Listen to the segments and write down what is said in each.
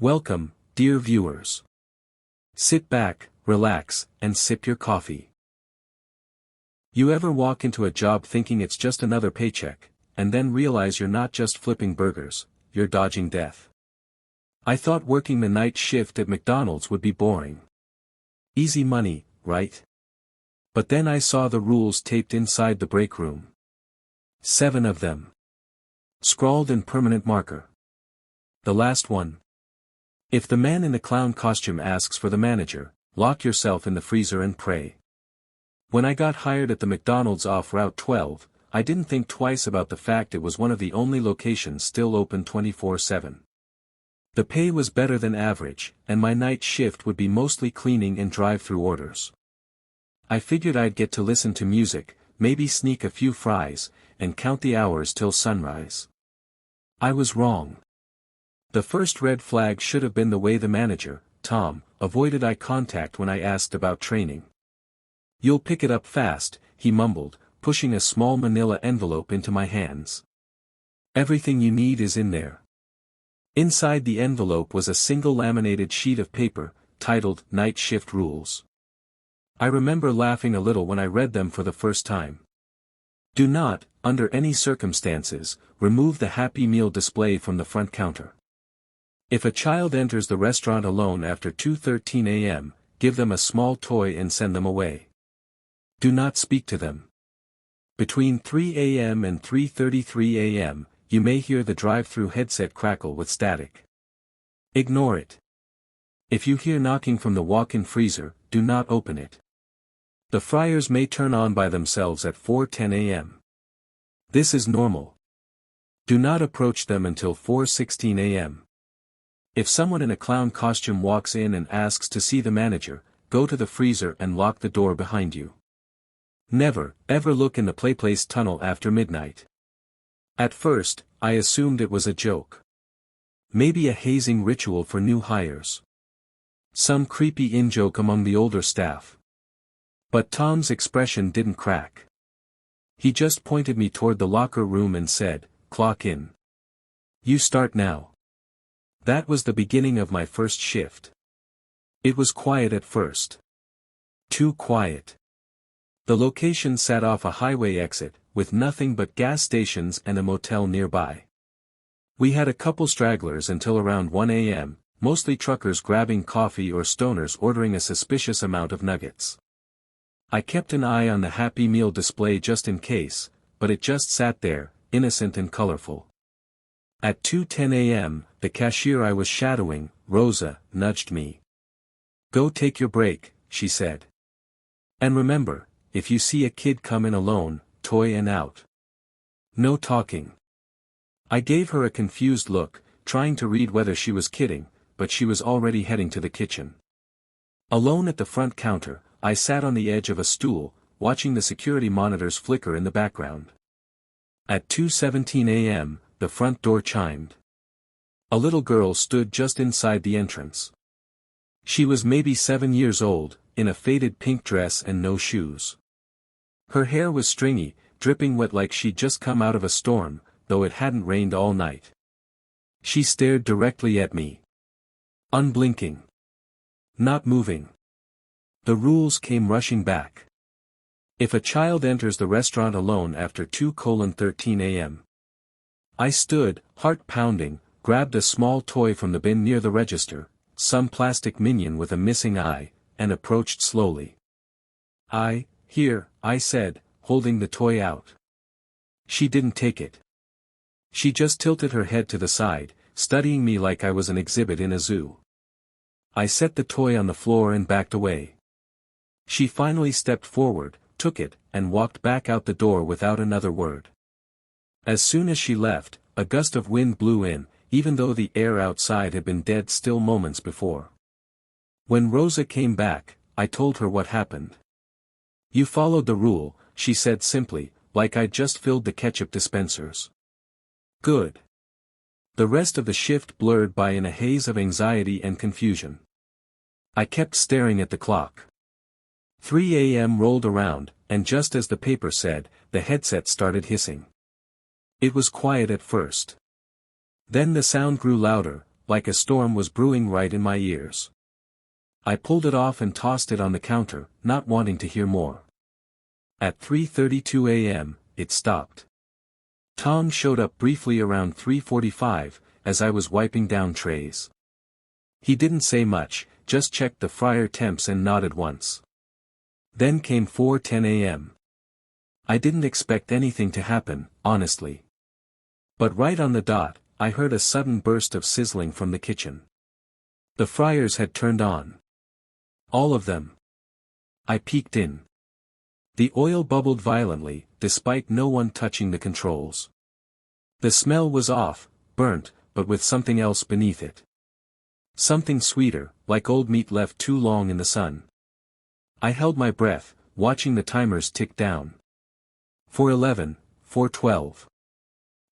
Welcome, dear viewers. Sit back, relax, and sip your coffee. You ever walk into a job thinking it's just another paycheck, and then realize you're not just flipping burgers, you're dodging death? I thought working the night shift at McDonald's would be boring. Easy money, right? But then I saw the rules taped inside the break room. 7 of them. Scrawled in permanent marker. The last one. If the man in the clown costume asks for the manager, lock yourself in the freezer and pray. When I got hired at the McDonald's off Route 12, I didn't think twice about the fact it was one of the only locations still open 24/7. The pay was better than average, and my night shift would be mostly cleaning and drive-thru orders. I figured I'd get to listen to music, maybe sneak a few fries, and count the hours till sunrise. I was wrong. The first red flag should have been the way the manager, Tom, avoided eye contact when I asked about training. "You'll pick it up fast," he mumbled, pushing a small manila envelope into my hands. "Everything you need is in there." Inside the envelope was a single laminated sheet of paper, titled Night Shift Rules. I remember laughing a little when I read them for the first time. Do not, under any circumstances, remove the Happy Meal display from the front counter. If a child enters the restaurant alone after 2:13 a.m., give them a small toy and send them away. Do not speak to them. Between 3 a.m. and 3:33 a.m., you may hear the drive-thru headset crackle with static. Ignore it. If you hear knocking from the walk-in freezer, do not open it. The fryers may turn on by themselves at 4:10 a.m. This is normal. Do not approach them until 4:16 a.m. If someone in a clown costume walks in and asks to see the manager, go to the freezer and lock the door behind you. Never, ever look in the playplace tunnel after midnight. At first, I assumed it was a joke. Maybe a hazing ritual for new hires. Some creepy in-joke among the older staff. But Tom's expression didn't crack. He just pointed me toward the locker room and said, "Clock in. You start now." That was the beginning of my first shift. It was quiet at first. Too quiet. The location sat off a highway exit, with nothing but gas stations and a motel nearby. We had a couple stragglers until around 1 a.m., mostly truckers grabbing coffee or stoners ordering a suspicious amount of nuggets. I kept an eye on the Happy Meal display just in case, but it just sat there, innocent and colorful. At 2:10 a.m., the cashier I was shadowing, Rosa, nudged me. "Go take your break," she said. "And remember, if you see a kid come in alone, toy and out. No talking." I gave her a confused look, trying to read whether she was kidding, but she was already heading to the kitchen. Alone at the front counter, I sat on the edge of a stool, watching the security monitors flicker in the background. At 2:17 a.m., the front door chimed. A little girl stood just inside the entrance. She was maybe 7 years old, in a faded pink dress and no shoes. Her hair was stringy, dripping wet like she'd just come out of a storm, though it hadn't rained all night. She stared directly at me. Unblinking. Not moving. The rules came rushing back. If a child enters the restaurant alone after 2:13 a.m. I stood, heart pounding, grabbed a small toy from the bin near the register, some plastic minion with a missing eye, and approached slowly. "Here," I said, holding the toy out. She didn't take it. She just tilted her head to the side, studying me like I was an exhibit in a zoo. I set the toy on the floor and backed away. She finally stepped forward, took it, and walked back out the door without another word. As soon as she left, a gust of wind blew in, even though the air outside had been dead still moments before. When Rosa came back, I told her what happened. "You followed the rule," she said simply, like I'd just filled the ketchup dispensers. Good. The rest of the shift blurred by in a haze of anxiety and confusion. I kept staring at the clock. 3 a.m. rolled around, and just as the paper said, the headset started hissing. It was quiet at first. Then the sound grew louder, like a storm was brewing right in my ears. I pulled it off and tossed it on the counter, not wanting to hear more. At 3:32 a.m., it stopped. Tom showed up briefly around 3:45, as I was wiping down trays. He didn't say much, just checked the fryer temps and nodded once. Then came 4:10 a.m. I didn't expect anything to happen, honestly. But right on the dot, I heard a sudden burst of sizzling from the kitchen. The fryers had turned on. All of them. I peeked in. The oil bubbled violently, despite no one touching the controls. The smell was off, burnt, but with something else beneath it. Something sweeter, like old meat left too long in the sun. I held my breath, watching the timers tick down. 4:11, 4:12.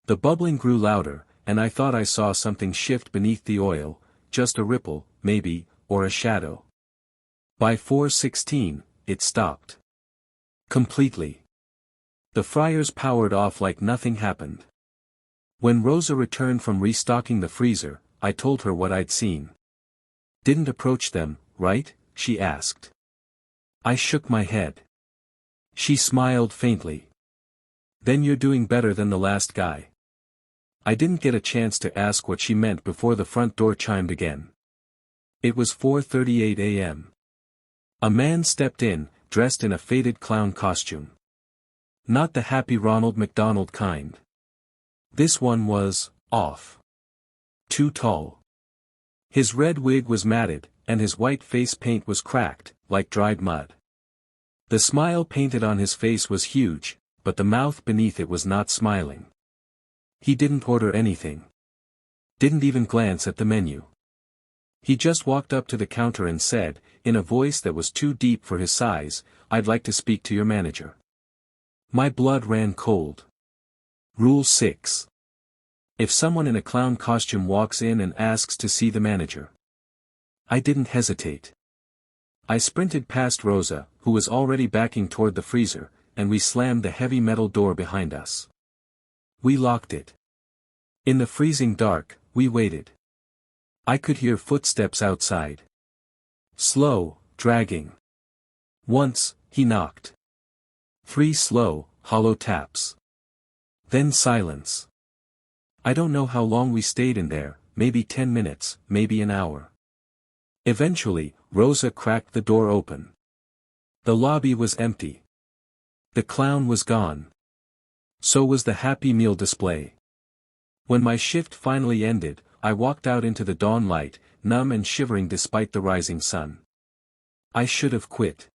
The bubbling grew louder, and I thought I saw something shift beneath the oil, just a ripple, maybe, or a shadow. By 4:16, it stopped. Completely. The fryers powered off like nothing happened. When Rosa returned from restocking the freezer, I told her what I'd seen. "Didn't approach them, right?" she asked. I shook my head. She smiled faintly. "Then you're doing better than the last guy." I didn't get a chance to ask what she meant before the front door chimed again. It was 4:38 a.m. A man stepped in, dressed in a faded clown costume. Not the happy Ronald McDonald kind. This one was off. Too tall. His red wig was matted, and his white face paint was cracked, like dried mud. The smile painted on his face was huge, but the mouth beneath it was not smiling. He didn't order anything. Didn't even glance at the menu. He just walked up to the counter and said, in a voice that was too deep for his size, "I'd like to speak to your manager." My blood ran cold. Rule 6. If someone in a clown costume walks in and asks to see the manager. I didn't hesitate. I sprinted past Rosa, who was already backing toward the freezer, and we slammed the heavy metal door behind us. We locked it. In the freezing dark, we waited. I could hear footsteps outside. Slow, dragging. Once, he knocked. 3 slow, hollow taps. Then silence. I don't know how long we stayed in there, maybe 10 minutes, maybe an hour. Eventually, Rosa cracked the door open. The lobby was empty. The clown was gone. So was the Happy Meal display. When my shift finally ended, I walked out into the dawn light, numb and shivering despite the rising sun. I should have quit.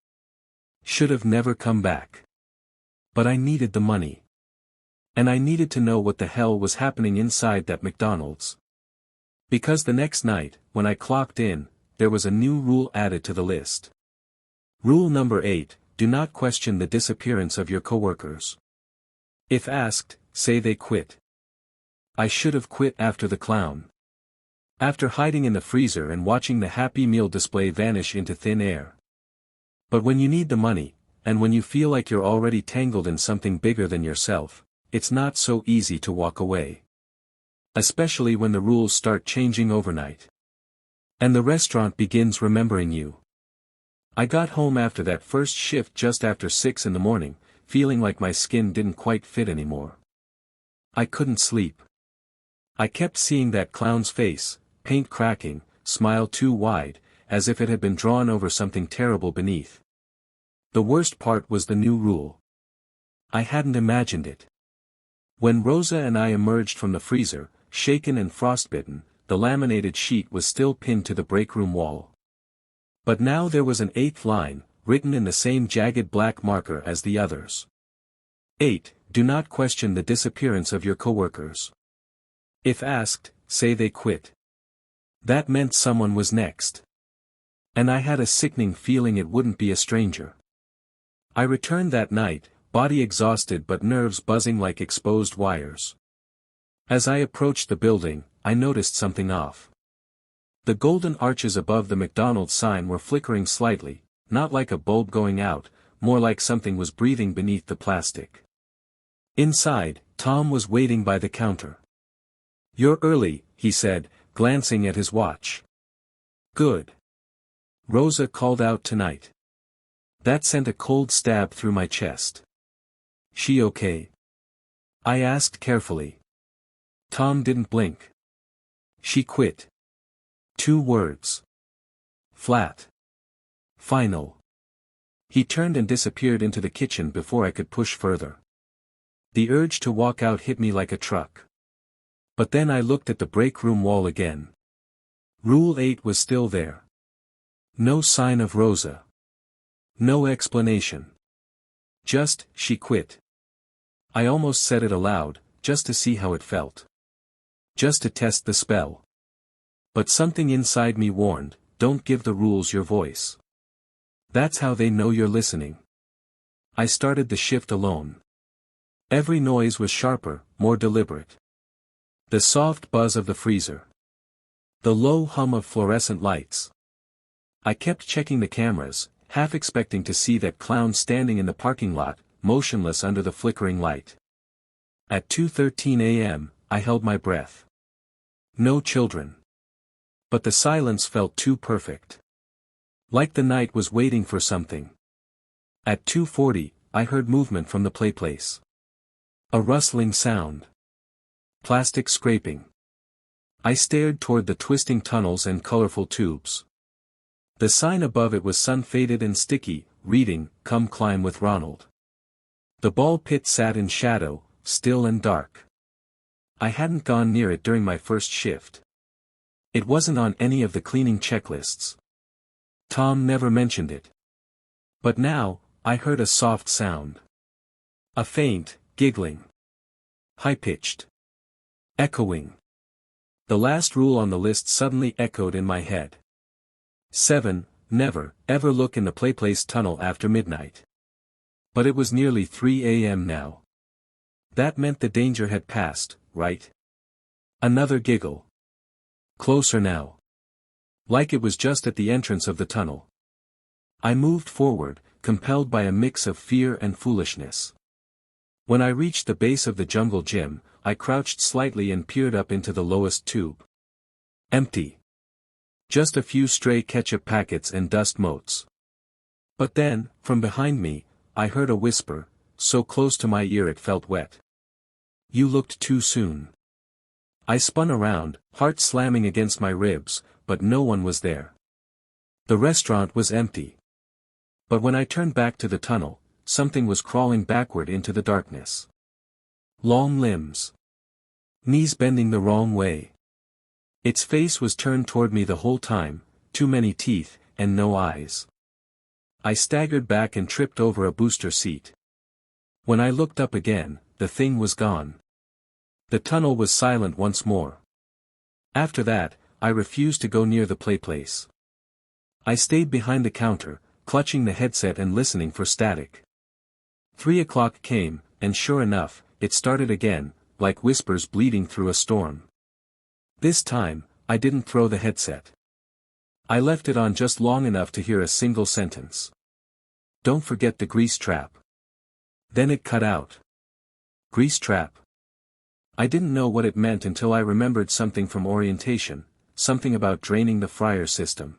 Should have never come back. But I needed the money. And I needed to know what the hell was happening inside that McDonald's. Because the next night, when I clocked in, there was a new rule added to the list. Rule number 8, do not question the disappearance of your coworkers. If asked, say they quit. I should have quit after the clown. After hiding in the freezer and watching the Happy Meal display vanish into thin air. But when you need the money, and when you feel like you're already tangled in something bigger than yourself, it's not so easy to walk away. Especially when the rules start changing overnight. And the restaurant begins remembering you. I got home after that first shift just after 6 in the morning, feeling like my skin didn't quite fit anymore. I couldn't sleep. I kept seeing that clown's face, paint cracking, smile too wide, as if it had been drawn over something terrible beneath. The worst part was the new rule. I hadn't imagined it. When Rosa and I emerged from the freezer, shaken and frostbitten, the laminated sheet was still pinned to the breakroom wall. But now there was an 8th line, written in the same jagged black marker as the others. 8. Do not question the disappearance of your coworkers. If asked, say they quit. That meant someone was next. And I had a sickening feeling it wouldn't be a stranger. I returned that night, body exhausted but nerves buzzing like exposed wires. As I approached the building, I noticed something off. The golden arches above the McDonald's sign were flickering slightly, not like a bulb going out, more like something was breathing beneath the plastic. Inside, Tom was waiting by the counter. "You're early," he said, glancing at his watch. Good. Rosa called out tonight. That sent a cold stab through my chest. She okay? I asked carefully. Tom didn't blink. She quit. 2 words. Flat. Final. He turned and disappeared into the kitchen before I could push further. The urge to walk out hit me like a truck. But then I looked at the break room wall again. Rule 8 was still there. No sign of Rosa. No explanation. Just, she quit. I almost said it aloud, just to see how it felt. Just to test the spell. But something inside me warned, don't give the rules your voice. That's how they know you're listening. I started the shift alone. Every noise was sharper, more deliberate. The soft buzz of the freezer. The low hum of fluorescent lights. I kept checking the cameras, half expecting to see that clown standing in the parking lot, motionless under the flickering light. At 2:13 a.m., I held my breath. No children. But the silence felt too perfect. Like the night was waiting for something. At 2:40, I heard movement from the playplace. A rustling sound. Plastic scraping. I stared toward the twisting tunnels and colorful tubes. The sign above it was sun-faded and sticky, reading, "Come climb with Ronald." The ball pit sat in shadow, still and dark. I hadn't gone near it during my first shift. It wasn't on any of the cleaning checklists. Tom never mentioned it. But now, I heard a soft sound. A faint, giggling. High-pitched. Echoing. The last rule on the list suddenly echoed in my head. 7. Never, ever look in the playplace tunnel after midnight. But it was nearly 3 a.m. now. That meant the danger had passed, right? Another giggle. Closer now. Like it was just at the entrance of the tunnel. I moved forward, compelled by a mix of fear and foolishness. When I reached the base of the jungle gym, I crouched slightly and peered up into the lowest tube. Empty. Just a few stray ketchup packets and dust motes. But then, from behind me, I heard a whisper, so close to my ear it felt wet. You looked too soon. I spun around, heart slamming against my ribs, but no one was there. The restaurant was empty. But when I turned back to the tunnel, something was crawling backward into the darkness. Long limbs. Knees bending the wrong way. Its face was turned toward me the whole time, too many teeth, and no eyes. I staggered back and tripped over a booster seat. When I looked up again, the thing was gone. The tunnel was silent once more. After that, I refused to go near the playplace. I stayed behind the counter, clutching the headset and listening for static. 3 o'clock came, and sure enough, it started again, like whispers bleeding through a storm. This time, I didn't throw the headset. I left it on just long enough to hear a single sentence. Don't forget the grease trap. Then it cut out. Grease trap. I didn't know what it meant until I remembered something from orientation, something about draining the fryer system.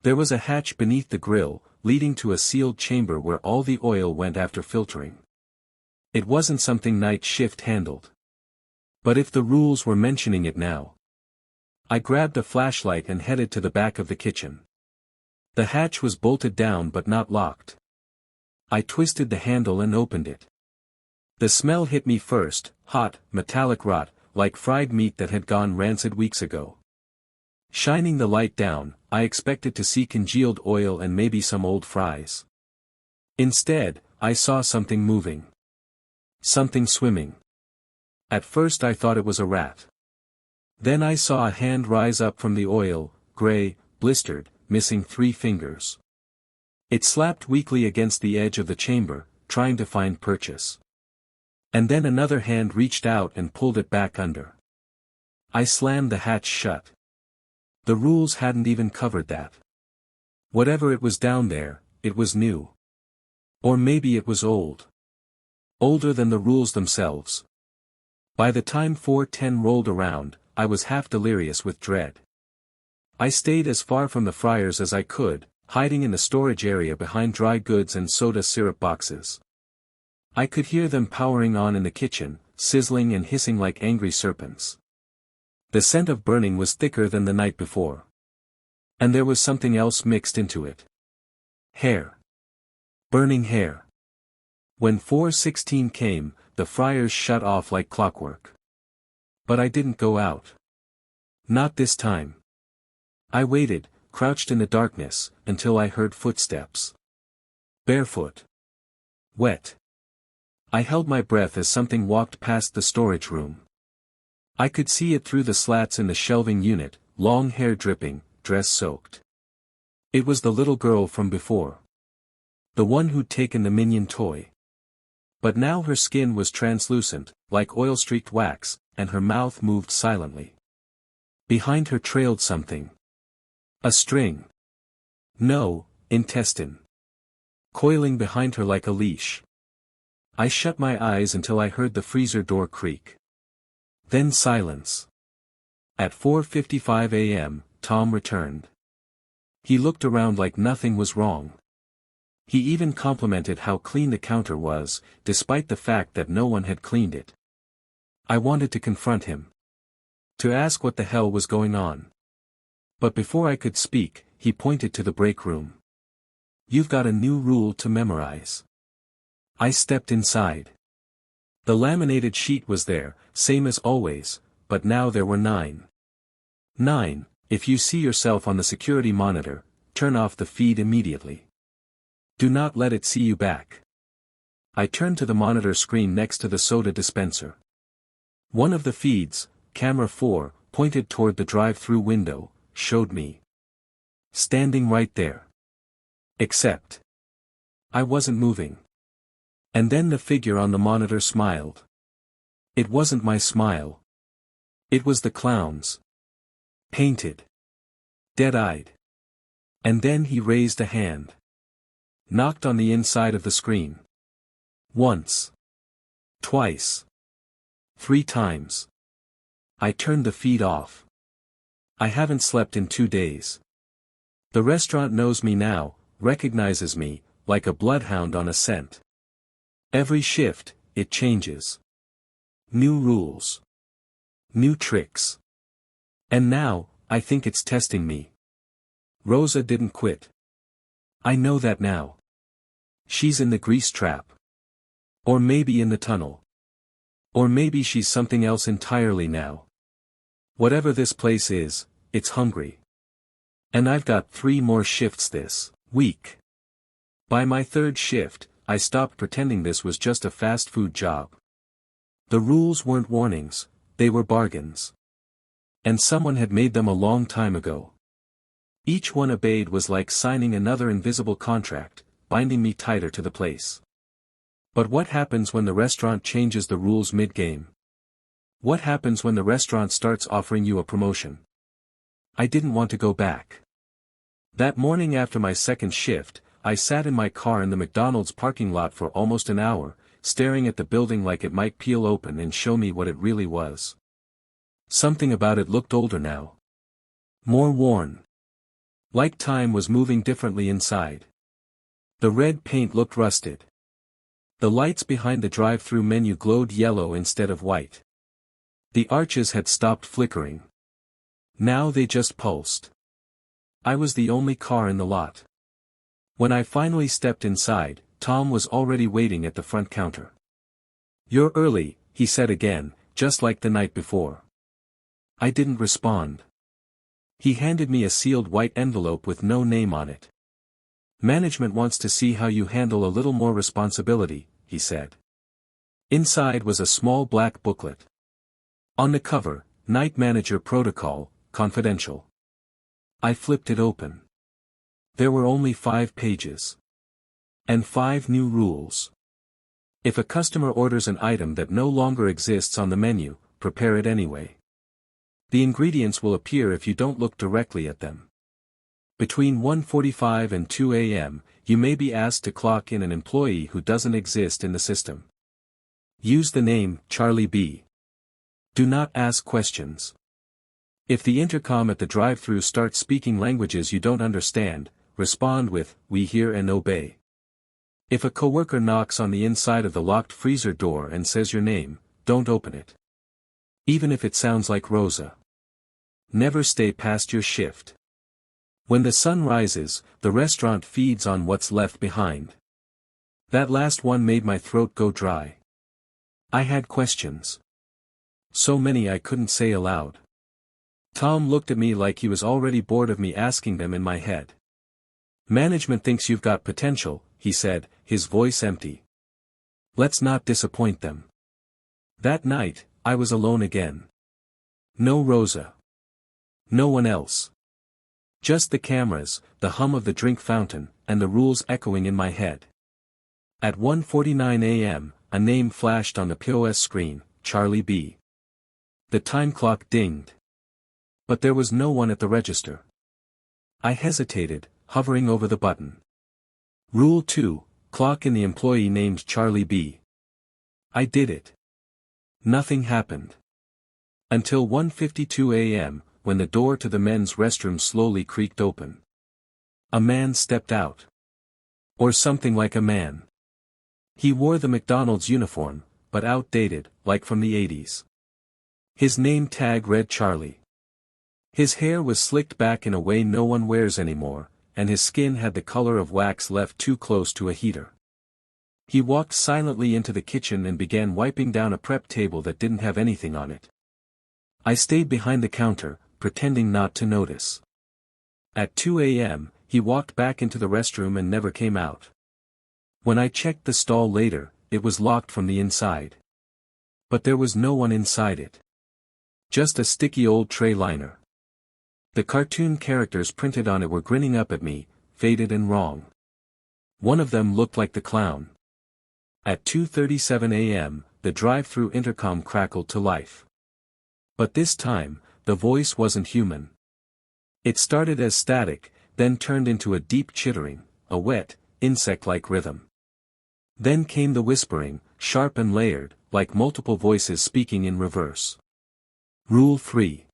There was a hatch beneath the grill, leading to a sealed chamber where all the oil went after filtering. It wasn't something night shift handled. But if the rules were mentioning it now. I grabbed a flashlight and headed to the back of the kitchen. The hatch was bolted down but not locked. I twisted the handle and opened it. The smell hit me first, hot, metallic rot, like fried meat that had gone rancid weeks ago. Shining the light down, I expected to see congealed oil and maybe some old fries. Instead, I saw something moving. Something swimming. At first I thought it was a rat. Then I saw a hand rise up from the oil, gray, blistered, missing 3 fingers. It slapped weakly against the edge of the chamber, trying to find purchase. And then another hand reached out and pulled it back under. I slammed the hatch shut. The rules hadn't even covered that. Whatever it was down there, it was new. Or maybe it was old. Older than the rules themselves. By the time 4:10 rolled around, I was half delirious with dread. I stayed as far from the fryers as I could, hiding in the storage area behind dry goods and soda syrup boxes. I could hear them powering on in the kitchen, sizzling and hissing like angry serpents. The scent of burning was thicker than the night before. And there was something else mixed into it. Hair. Burning hair. When 4:16 came, the fryers shut off like clockwork. But I didn't go out. Not this time. I waited, crouched in the darkness, until I heard footsteps. Barefoot. Wet. I held my breath as something walked past the storage room. I could see it through the slats in the shelving unit, long hair dripping, dress soaked. It was the little girl from before. The one who'd taken the Minion toy. But now her skin was translucent, like oil-streaked wax, and her mouth moved silently. Behind her trailed something. A string. No, intestine. Coiling behind her like a leash. I shut my eyes until I heard the freezer door creak. Then silence. At 4:55 a.m., Tom returned. He looked around like nothing was wrong. He even complimented how clean the counter was, despite the fact that no one had cleaned it. I wanted to confront him. To ask what the hell was going on. But before I could speak, he pointed to the break room. "You've got a new rule to memorize." I stepped inside. The laminated sheet was there, same as always, but now there were 9. 9. If you see yourself on the security monitor, turn off the feed immediately. Do not let it see you back. I turned to the monitor screen next to the soda dispenser. One of the feeds, camera 4, pointed toward the drive-thru window, showed me. Standing right there. Except. I wasn't moving. And then the figure on the monitor smiled. It wasn't my smile. It was the clown's. Painted. Dead-eyed. And then he raised a hand. Knocked on the inside of the screen. Once. Twice. 3 times. I turned the feed off. I haven't slept in 2 days. The restaurant knows me now, recognizes me, like a bloodhound on a scent. Every shift, it changes. New rules. New tricks. And now, I think it's testing me. Rosa didn't quit. I know that now. She's in the grease trap. Or maybe in the tunnel. Or maybe she's something else entirely now. Whatever this place is, it's hungry. And I've got 3 more shifts this week. By my 3rd shift, I stopped pretending this was just a fast food job. The rules weren't warnings, they were bargains. And someone had made them a long time ago. Each one obeyed was like signing another invisible contract, binding me tighter to the place. But what happens when the restaurant changes the rules mid-game? What happens when the restaurant starts offering you a promotion? I didn't want to go back. That morning after my 2nd shift, I sat in my car in the McDonald's parking lot for almost an hour, staring at the building like it might peel open and show me what it really was. Something about it looked older now. More worn. Like time was moving differently inside. The red paint looked rusted. The lights behind the drive-thru menu glowed yellow instead of white. The arches had stopped flickering. Now they just pulsed. I was the only car in the lot. When I finally stepped inside, Tom was already waiting at the front counter. "You're early," he said again, just like the night before. I didn't respond. He handed me a sealed white envelope with no name on it. "Management wants to see how you handle a little more responsibility," he said. Inside was a small black booklet. On the cover, "Night Manager Protocol, Confidential." I flipped it open. There were only 5 pages. And 5 new rules. If a customer orders an item that no longer exists on the menu, prepare it anyway. The ingredients will appear if you don't look directly at them. Between 1:45 and 2 a.m., you may be asked to clock in an employee who doesn't exist in the system. Use the name, Charlie B. Do not ask questions. If the intercom at the drive-thru starts speaking languages you don't understand, respond with, "We hear and obey." If a coworker knocks on the inside of the locked freezer door and says your name, don't open it. Even if it sounds like Rosa. Never stay past your shift. When the sun rises, the restaurant feeds on what's left behind. That last one made my throat go dry. I had questions. So many I couldn't say aloud. Tom looked at me like he was already bored of me asking them in my head. "Management thinks you've got potential," he said, his voice empty. "Let's not disappoint them." That night, I was alone again. No Rosa. No one else. Just the cameras, the hum of the drink fountain, and the rules echoing in my head. At 1:49 a.m., a name flashed on the POS screen, Charlie B. The time clock dinged. But there was no one at the register. I hesitated, hovering over the button. Rule 2, clock in the employee named Charlie B. I did it. Nothing happened. Until 1:52 a.m., when the door to the men's restroom slowly creaked open. A man stepped out. Or something like a man. He wore the McDonald's uniform, but outdated, like from the 80s. His name tag read Charlie. His hair was slicked back in a way no one wears anymore, and his skin had the color of wax left too close to a heater. He walked silently into the kitchen and began wiping down a prep table that didn't have anything on it. I stayed behind the counter, pretending not to notice. At 2 a.m., he walked back into the restroom and never came out. When I checked the stall later, it was locked from the inside. But there was no one inside it. Just a sticky old tray liner. The cartoon characters printed on it were grinning up at me, faded and wrong. One of them looked like the clown. At 2:37 a.m., the drive-thru intercom crackled to life. But this time, the voice wasn't human. It started as static, then turned into a deep chittering, a wet, insect-like rhythm. Then came the whispering, sharp and layered, like multiple voices speaking in reverse. Rule 3.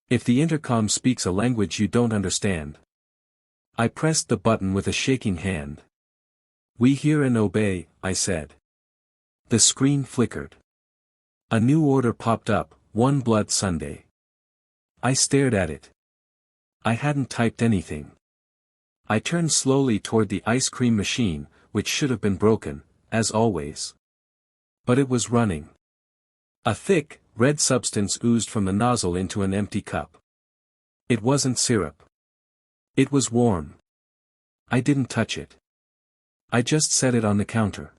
If the intercom speaks a language you don't understand. I pressed the button with a shaking hand. "We hear and obey," I said. The screen flickered. A new order popped up, one blood sundae. I stared at it. I hadn't typed anything. I turned slowly toward the ice cream machine, which should have been broken, as always. But it was running. A thick, red substance oozed from the nozzle into an empty cup. It wasn't syrup. It was warm. I didn't touch it. I just set it on the counter.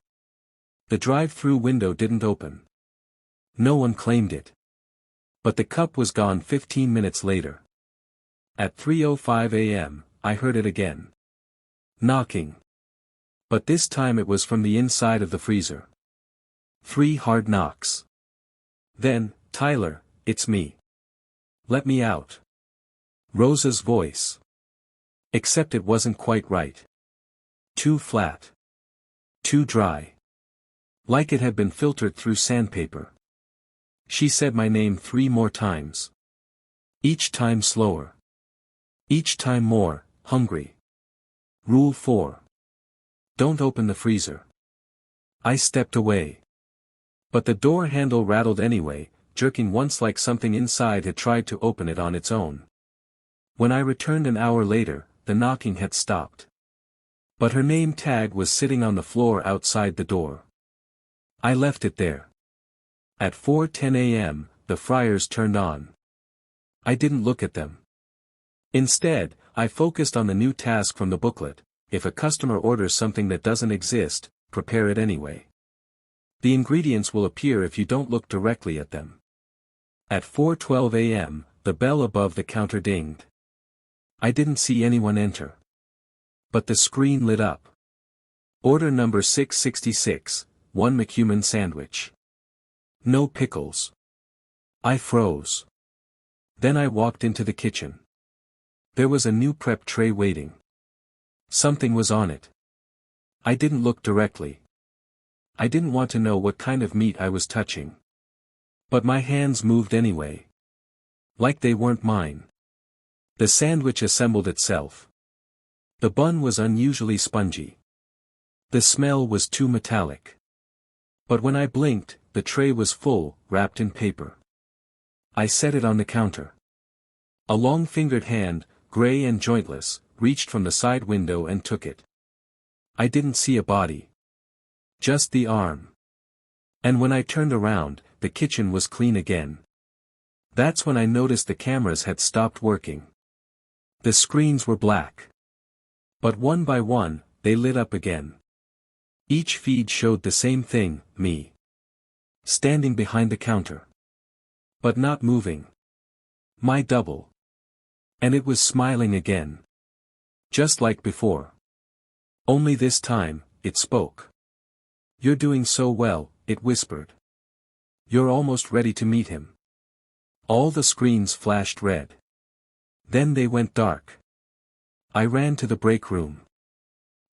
The drive-thru window didn't open. No one claimed it. But the cup was gone 15 minutes later. At 3:05 a.m., I heard it again. Knocking. But this time it was from the inside of the freezer. 3 hard knocks. Then, "Tyler, it's me. Let me out." Rosa's voice. Except it wasn't quite right. Too flat. Too dry. Like it had been filtered through sandpaper. She said my name 3 more times. Each time slower. Each time more, hungry. Rule 4. Don't open the freezer. I stepped away. But the door handle rattled anyway, jerking once like something inside had tried to open it on its own. When I returned an hour later, the knocking had stopped. But her name tag was sitting on the floor outside the door. I left it there. At 4:10 a.m., the fryers turned on. I didn't look at them. Instead, I focused on the new task from the booklet: if a customer orders something that doesn't exist, prepare it anyway. The ingredients will appear if you don't look directly at them. At 4:12 a.m., the bell above the counter dinged. I didn't see anyone enter. But the screen lit up. Order number 666, 1 McHuman sandwich. No pickles. I froze. Then I walked into the kitchen. There was a new prep tray waiting. Something was on it. I didn't look directly. I didn't want to know what kind of meat I was touching. But my hands moved anyway. Like they weren't mine. The sandwich assembled itself. The bun was unusually spongy. The smell was too metallic. But when I blinked, the tray was full, wrapped in paper. I set it on the counter. A long-fingered hand, gray and jointless, reached from the side window and took it. I didn't see a body. Just the arm. And when I turned around, the kitchen was clean again. That's when I noticed the cameras had stopped working. The screens were black. But one by one, they lit up again. Each feed showed the same thing, me. Standing behind the counter. But not moving. My double. And it was smiling again. Just like before. Only this time, it spoke. "You're doing so well," it whispered. "You're almost ready to meet him." All the screens flashed red. Then they went dark. I ran to the break room.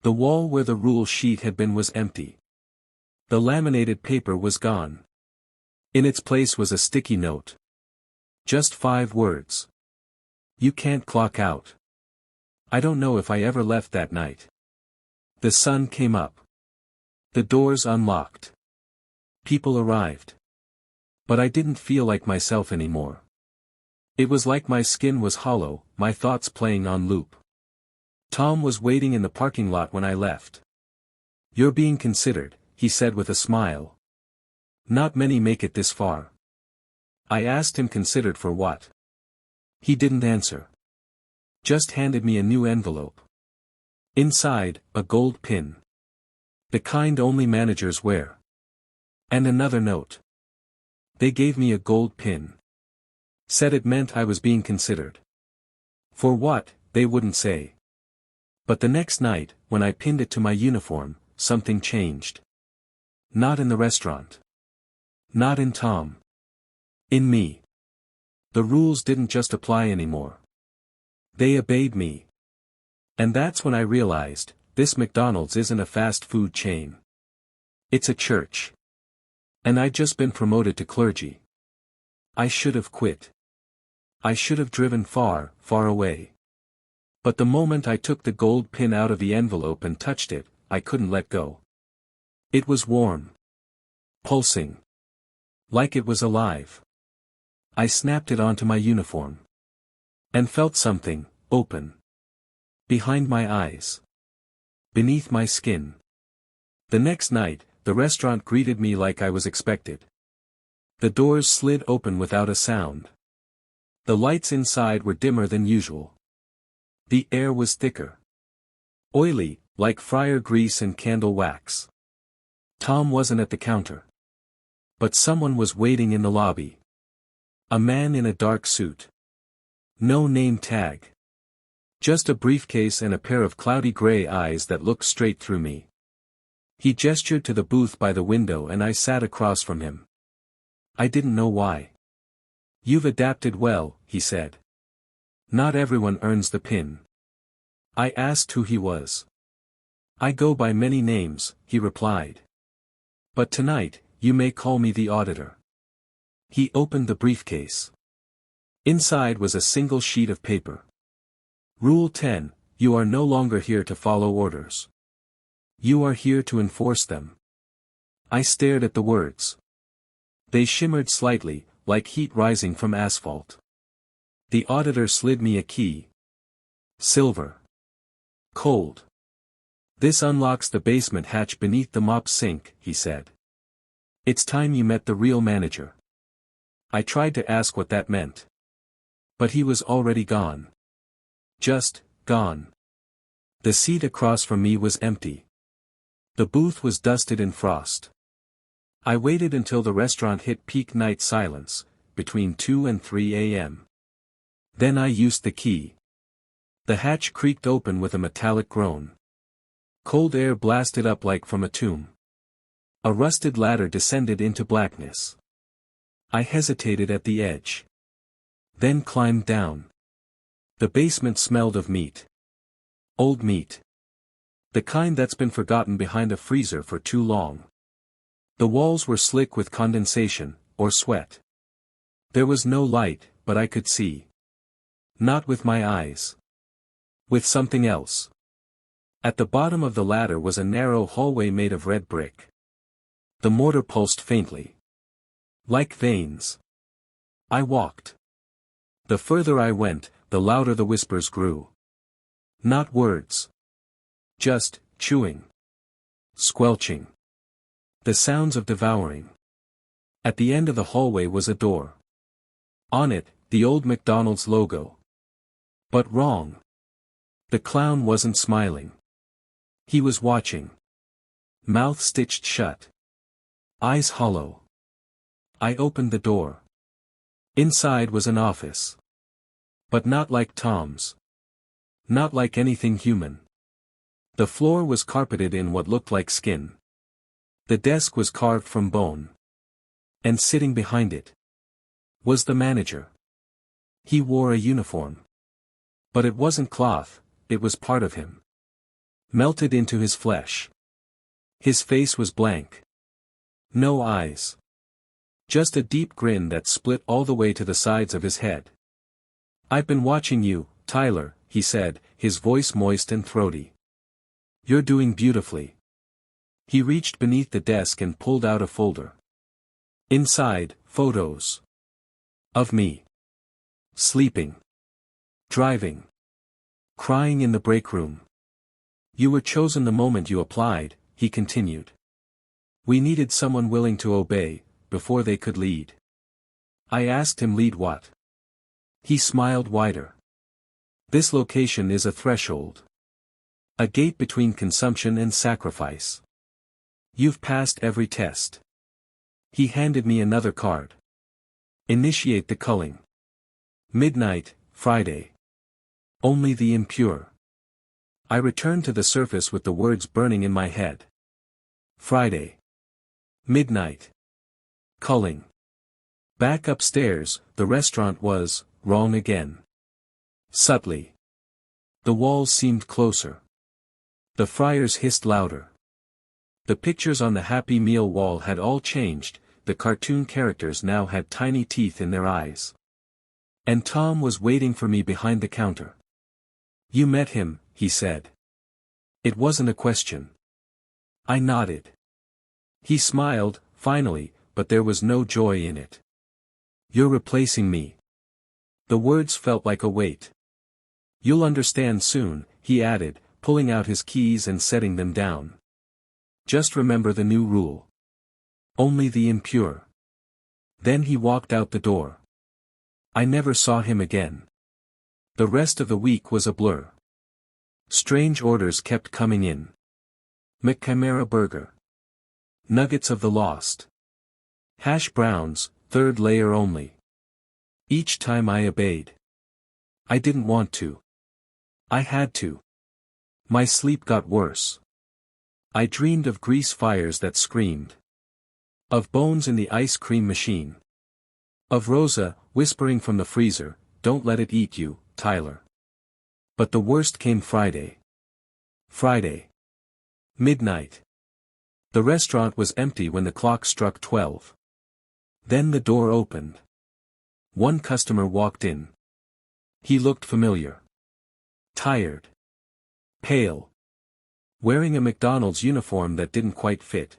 The wall where the rule sheet had been was empty. The laminated paper was gone. In its place was a sticky note. Just 5 words. "You can't clock out." I don't know if I ever left that night. The sun came up. The doors unlocked. People arrived. But I didn't feel like myself anymore. It was like my skin was hollow, my thoughts playing on loop. Tom was waiting in the parking lot when I left. "You're being considered," he said with a smile. "Not many make it this far." I asked him considered for what. He didn't answer. Just handed me a new envelope. Inside, a gold pin. The kind only managers wear. And another note. They gave me a gold pin. Said it meant I was being considered. For what, they wouldn't say. But the next night, when I pinned it to my uniform, something changed. Not in the restaurant. Not in Tom. In me. The rules didn't just apply anymore. They obeyed me. And that's when I realized, this McDonald's isn't a fast food chain. It's a church. And I'd just been promoted to clergy. I should have quit. I should have driven far, far away. But the moment I took the gold pin out of the envelope and touched it, I couldn't let go. It was warm. Pulsing. Like it was alive. I snapped it onto my uniform. And felt something, open. Behind my eyes. Beneath my skin. The next night, the restaurant greeted me like I was expected. The doors slid open without a sound. The lights inside were dimmer than usual. The air was thicker. Oily, like fryer grease and candle wax. Tom wasn't at the counter. But someone was waiting in the lobby. A man in a dark suit. No name tag. Just a briefcase and a pair of cloudy gray eyes that looked straight through me. He gestured to the booth by the window and I sat across from him. I didn't know why. "You've adapted well," he said. "Not everyone earns the pin." I asked who he was. "I go by many names," he replied. "But tonight, you may call me the auditor." He opened the briefcase. Inside was a single sheet of paper. Rule 10, you are no longer here to follow orders. You are here to enforce them. I stared at the words. They shimmered slightly, like heat rising from asphalt. The auditor slid me a key. Silver. Cold. "This unlocks the basement hatch beneath the mop sink," he said. "It's time you met the real manager." I tried to ask what that meant. But he was already gone. Just, gone. The seat across from me was empty. The booth was dusted in frost. I waited until the restaurant hit peak night silence, between 2 and 3 a.m. Then I used the key. The hatch creaked open with a metallic groan. Cold air blasted up like from a tomb. A rusted ladder descended into blackness. I hesitated at the edge. Then climbed down. The basement smelled of meat. Old meat. The kind that's been forgotten behind a freezer for too long. The walls were slick with condensation, or sweat. There was no light, but I could see. Not with my eyes. With something else. At the bottom of the ladder was a narrow hallway made of red brick. The mortar pulsed faintly. Like veins. I walked. The further I went, the louder the whispers grew. Not words. Just chewing. Squelching. The sounds of devouring. At the end of the hallway was a door. On it, the old McDonald's logo. But wrong. The clown wasn't smiling. He was watching. Mouth stitched shut. Eyes hollow. I opened the door. Inside was an office. But not like Tom's. Not like anything human. The floor was carpeted in what looked like skin. The desk was carved from bone. And sitting behind it was the manager. He wore a uniform. But it wasn't cloth, it was part of him. Melted into his flesh. His face was blank. No eyes. Just a deep grin that split all the way to the sides of his head. "I've been watching you, Tyler," he said, his voice moist and throaty. "You're doing beautifully." He reached beneath the desk and pulled out a folder. Inside, photos. Of me. Sleeping. Driving. Crying in the break room. "You were chosen the moment you applied," he continued. "We needed someone willing to obey, before they could lead." I asked him, "Lead what?" He smiled wider. "This location is a threshold. A gate between consumption and sacrifice. You've passed every test." He handed me another card. "Initiate the culling. Midnight, Friday. Only the impure." I returned to the surface with the words burning in my head. Friday. Midnight. Culling. Back upstairs, the restaurant was wrong again. Subtly. The walls seemed closer. The fryers hissed louder. The pictures on the Happy Meal wall had all changed, the cartoon characters now had tiny teeth in their eyes. And Tom was waiting for me behind the counter. "You met him," he said. It wasn't a question. I nodded. He smiled, finally, but there was no joy in it. "You're replacing me." The words felt like a weight. "You'll understand soon," he added, pulling out his keys and setting them down. "Just remember the new rule. Only the impure." Then he walked out the door. I never saw him again. The rest of the week was a blur. Strange orders kept coming in. McCamara burger. Nuggets of the lost. Hash browns, 3rd layer only. Each time I obeyed. I didn't want to. I had to. My sleep got worse. I dreamed of grease fires that screamed. Of bones in the ice cream machine. Of Rosa, whispering from the freezer, "Don't let it eat you, Tyler." But the worst came Friday. Friday. Midnight. The restaurant was empty when the clock struck 12. Then the door opened. One customer walked in. He looked familiar. Tired. Pale. Wearing a McDonald's uniform that didn't quite fit.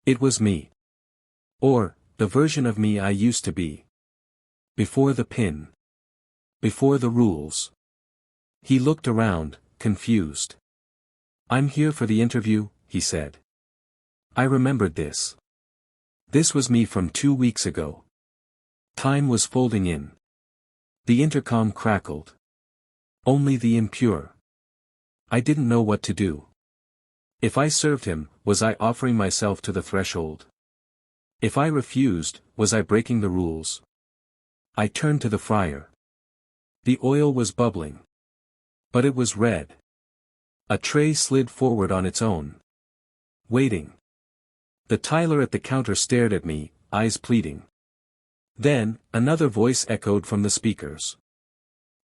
It was me. Or, the version of me I used to be. Before the pin. Before the rules. He looked around, confused. "I'm here for the interview," he said. I remembered this. This was me from 2 weeks ago. Time was folding in. The intercom crackled. Only the impure. I didn't know what to do. If I served him, was I offering myself to the threshold? If I refused, was I breaking the rules? I turned to the fryer. The oil was bubbling. But it was red. A tray slid forward on its own. Waiting. The Tyler at the counter stared at me, eyes pleading. Then, another voice echoed from the speakers.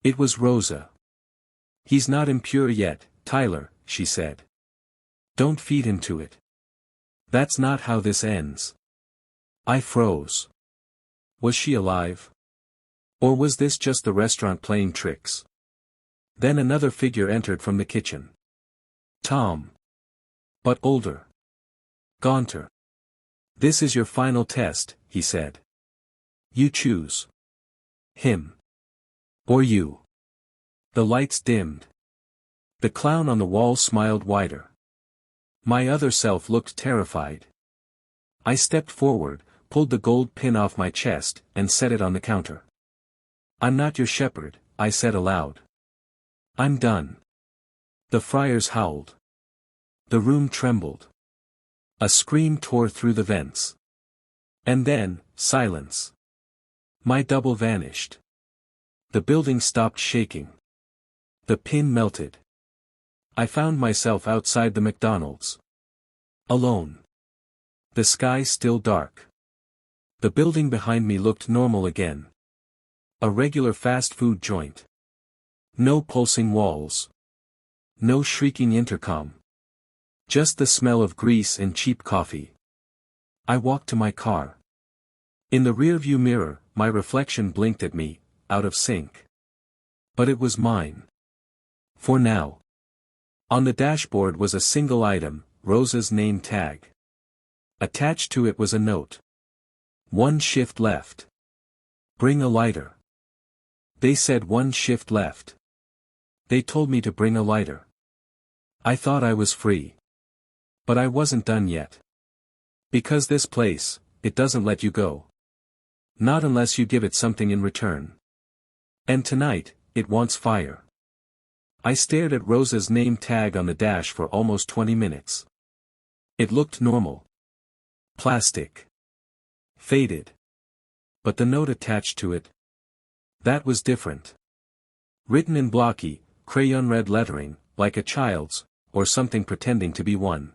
It was Rosa. "He's not impure yet, Tyler," she said. "Don't feed him to it. That's not how this ends." I froze. Was she alive? Or was this just the restaurant playing tricks? Then another figure entered from the kitchen. Tom. But older. Gaunter. This is your final test, he said. You choose. Him. Or you. The lights dimmed. The clown on the wall smiled wider. My other self looked terrified. I stepped forward, pulled the gold pin off my chest, and set it on the counter. I'm not your shepherd, I said aloud. I'm done. The friars howled. The room trembled. A scream tore through the vents. And then, silence. My double vanished. The building stopped shaking. The pin melted. I found myself outside the McDonald's. Alone. The sky still dark. The building behind me looked normal again. A regular fast food joint. No pulsing walls. No shrieking intercom. Just the smell of grease and cheap coffee. I walked to my car. In the rearview mirror, my reflection blinked at me, out of sync. But it was mine. For now. On the dashboard was a single item, Rosa's name tag. Attached to it was a note. 1 shift left. Bring a lighter. They said 1 shift left. They told me to bring a lighter. I thought I was free. But I wasn't done yet. Because this place, it doesn't let you go. Not unless you give it something in return. And tonight, it wants fire. I stared at Rosa's name tag on the dash for almost 20 minutes. It looked normal. Plastic. Faded. But the note attached to it, that was different. Written in blocky, crayon red lettering, like a child's, or something pretending to be one.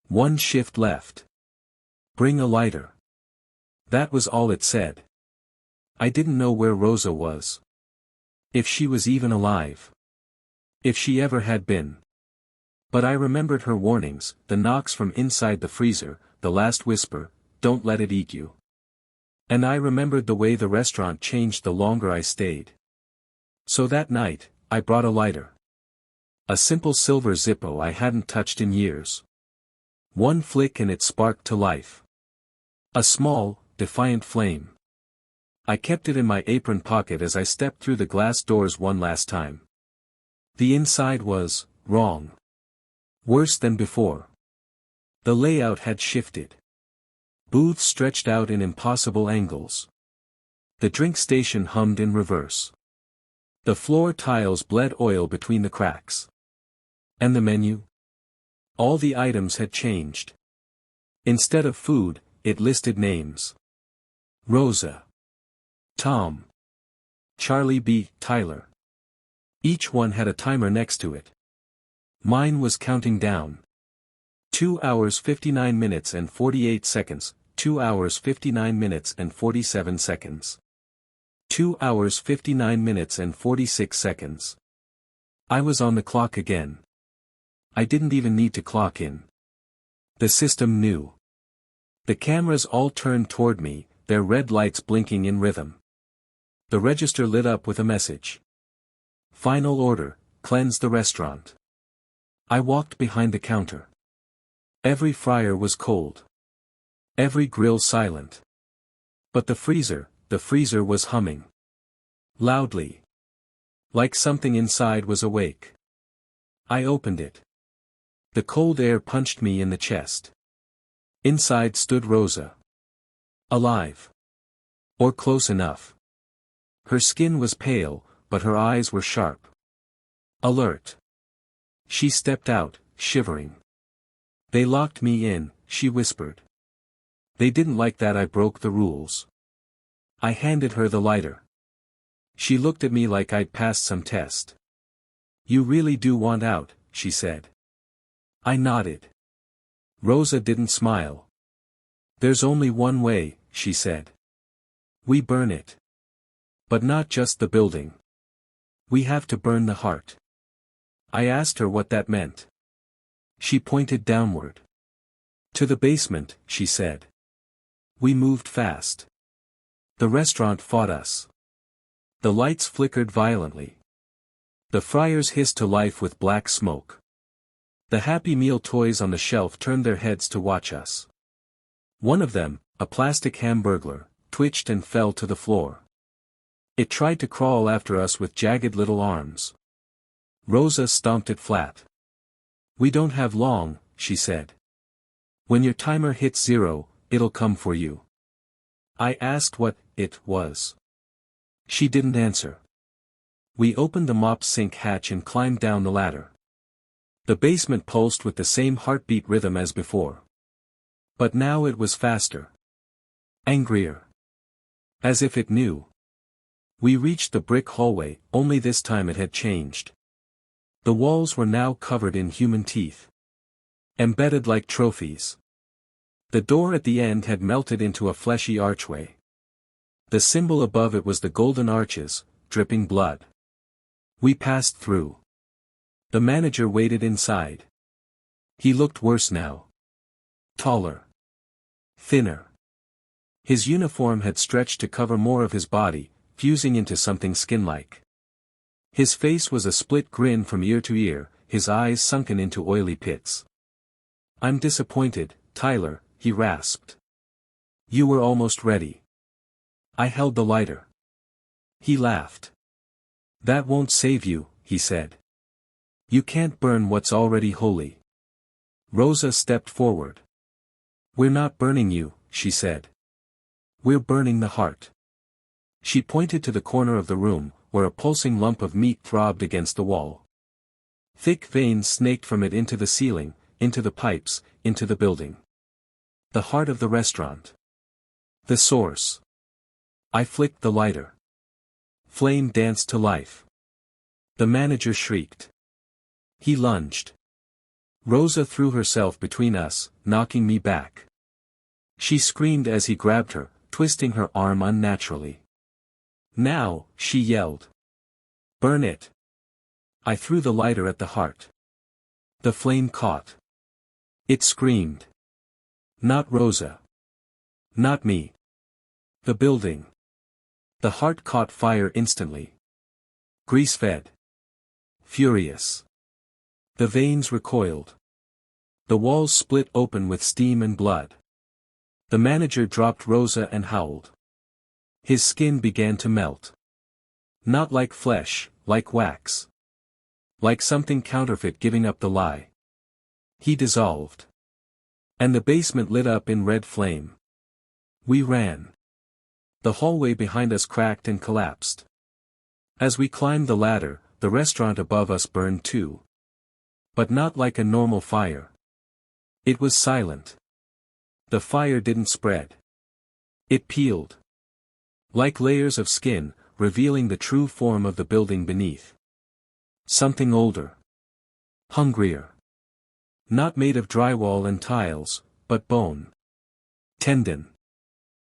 1 shift left. Bring a lighter. That was all it said. I didn't know where Rosa was. If she was even alive. If she ever had been. But I remembered her warnings, the knocks from inside the freezer, the last whisper, don't let it eat you. And I remembered the way the restaurant changed the longer I stayed. So that night, I brought a lighter. A simple silver Zippo I hadn't touched in years. 1 flick and it sparked to life. A small, defiant flame. I kept it in my apron pocket as I stepped through the glass doors one last time. The inside was wrong. Worse than before. The layout had shifted. Booths stretched out in impossible angles. The drink station hummed in reverse. The floor tiles bled oil between the cracks. And the menu? All the items had changed. Instead of food, it listed names. Rosa. Tom. Charlie B. Tyler. Each one had a timer next to it. Mine was counting down. 2 hours 59 minutes and 48 seconds, 2 hours 59 minutes and 47 seconds. 2 hours 59 minutes and 46 seconds. I was on the clock again. I didn't even need to clock in. The system knew. The cameras all turned toward me, their red lights blinking in rhythm. The register lit up with a message. Final order, cleanse the restaurant. I walked behind the counter. Every fryer was cold. Every grill silent. But the freezer was humming. Loudly. Like something inside was awake. I opened it. The cold air punched me in the chest. Inside stood Rosa. Alive. Or close enough. Her skin was pale, but her eyes were sharp. Alert. She stepped out, shivering. They locked me in, she whispered. They didn't like that I broke the rules. I handed her the lighter. She looked at me like I'd passed some test. You really do want out, she said. I nodded. Rosa didn't smile. There's only one way, she said. We burn it. But not just the building. We have to burn the heart. I asked her what that meant. She pointed downward. To the basement, she said. We moved fast. The restaurant fought us. The lights flickered violently. The fryers hissed to life with black smoke. The Happy Meal toys on the shelf turned their heads to watch us. One of them, a plastic hamburglar, twitched and fell to the floor. It tried to crawl after us with jagged little arms. Rosa stomped it flat. "We don't have long," she said. "When your timer hits 0, it'll come for you." I asked what it was. She didn't answer. We opened the mop sink hatch and climbed down the ladder. The basement pulsed with the same heartbeat rhythm as before. But now it was faster. Angrier. As if it knew. We reached the brick hallway, only this time it had changed. The walls were now covered in human teeth. Embedded like trophies. The door at the end had melted into a fleshy archway. The symbol above it was the golden arches, dripping blood. We passed through. The manager waited inside. He looked worse now. Taller. Thinner. His uniform had stretched to cover more of his body, fusing into something skin-like. His face was a split grin from ear to ear, his eyes sunken into oily pits. "I'm disappointed, Tyler," he rasped. "You were almost ready." I held the lighter. He laughed. "That won't save you," he said. "You can't burn what's already holy." Rosa stepped forward. "We're not burning you," she said. "We're burning the heart." She pointed to the corner of the room, where a pulsing lump of meat throbbed against the wall. Thick veins snaked from it into the ceiling, into the pipes, into the building. The heart of the restaurant. The source. I flicked the lighter. Flame danced to life. The manager shrieked. He lunged. Rosa threw herself between us, knocking me back. She screamed as he grabbed her, twisting her arm unnaturally. "Now," she yelled. "Burn it." I threw the lighter at the heart. The flame caught. It screamed. Not Rosa. Not me. The building. The heart caught fire instantly. Grease-fed. Furious. The veins recoiled. The walls split open with steam and blood. The manager dropped Rosa and howled. His skin began to melt. Not like flesh, like wax. Like something counterfeit giving up the lie. He dissolved. And the basement lit up in red flame. We ran. The hallway behind us cracked and collapsed. As we climbed the ladder, the restaurant above us burned too. But not like a normal fire. It was silent. The fire didn't spread. It peeled. Like layers of skin, revealing the true form of the building beneath. Something older. Hungrier. Not made of drywall and tiles, but bone. Tendon.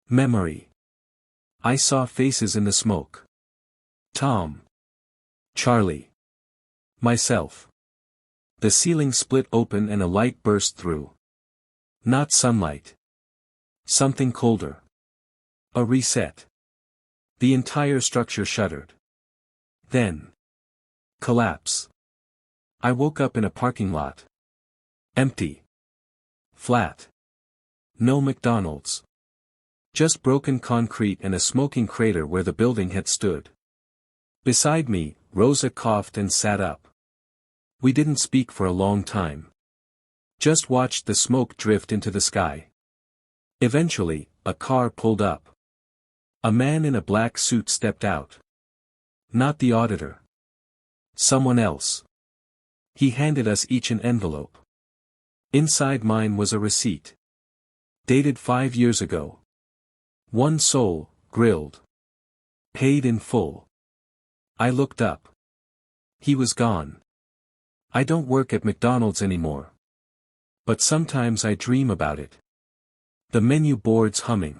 Memory. I saw faces in the smoke. Tom. Charlie. Myself. The ceiling split open and a light burst through. Not sunlight. Something colder. A reset. The entire structure shuddered. Then. Collapse. I woke up in a parking lot. Empty. Flat. No McDonald's. Just broken concrete and a smoking crater where the building had stood. Beside me, Rosa coughed and sat up. We didn't speak for a long time. Just watched the smoke drift into the sky. Eventually, a car pulled up. A man in a black suit stepped out. Not the auditor. Someone else. He handed us each an envelope. Inside mine was a receipt. Dated 5 years ago. One soul, grilled. Paid in full. I looked up. He was gone. I don't work at McDonald's anymore. But sometimes I dream about it. The menu boards humming.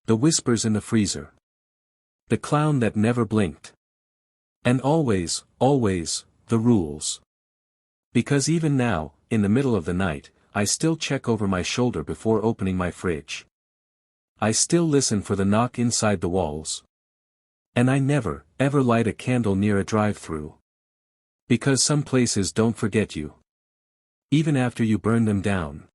The whispers in the freezer. The clown that never blinked. And always, always, the rules. Because even now, in the middle of the night, I still check over my shoulder before opening my fridge. I still listen for the knock inside the walls. And I never, ever light a candle near a drive-thru. Because some places don't forget you. Even after you burn them down.